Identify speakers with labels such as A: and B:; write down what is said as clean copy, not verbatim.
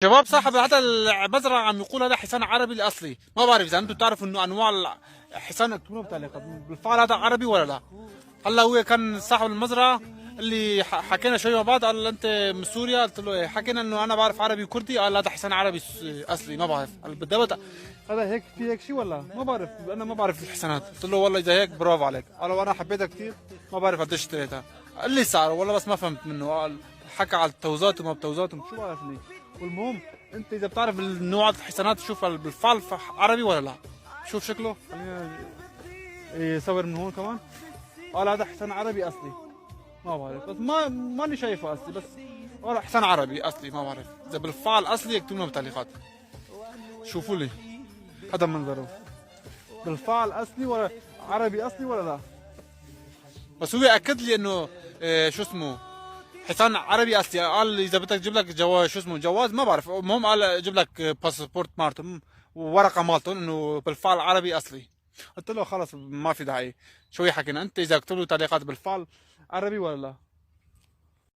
A: شباب صاحب هذا المزرعة عم يقول هذا حصان عربي الأصلي، ما بعرف إذا أنتم بتعرفوا إنه أنواع الحصان اكتبوا بتعليقات بالفعل هذا عربي ولا لا؟ هلا هو كان صاحب المزرعة اللي حكينا شوي مع بعض، قال أنت من سوريا؟ قلت له إيه، حكينا إنه أنا بعرف عربي كردي، قال هذا حصان عربي أصلي ما بعرف، قال بالضبط هذا هيك في هيك شيء ولا ما بعرف؟ أنا ما بعرف الحصانات، قلت له والله إذا هيك برافو عليك، قال وأنا حبيتها كثير، ما بعرف قديش اشتريتها، قال لي سعره والله بس ما فهمت منه، قال حكى على التوزات وما بتوزاتهم شو بعرفني. والمهم انت اذا بتعرف النوع الحصانات شوف بالفعل عربي ولا لا. شوف شكله، خلينا يصور من هون كمان، قال هذا حصان عربي اصلي، ما بعرف بس ماني شايفه اصلي، بس والله حصان عربي اصلي ما بعرف اذا بالفعل اصلي اكتبوا لنا بالتعليقات. شوفوا لي هذا منظره بالفعل اصلي ولا عربي اصلي ولا لا. بس هو اكد لي انه شو اسمه حصان عربي اصلي، قال اذا بدك تجيب لك جواز شو اسمه جواز ما بعرف، المهم قال اجيب لك باسبورت مالتهم وورقه مالتهم انه بالفعل عربي اصلي. قلت له خلص ما في داعي، شوي حكينا، انت اذا اكتب له تعليقات بالفعل عربي ولا لا.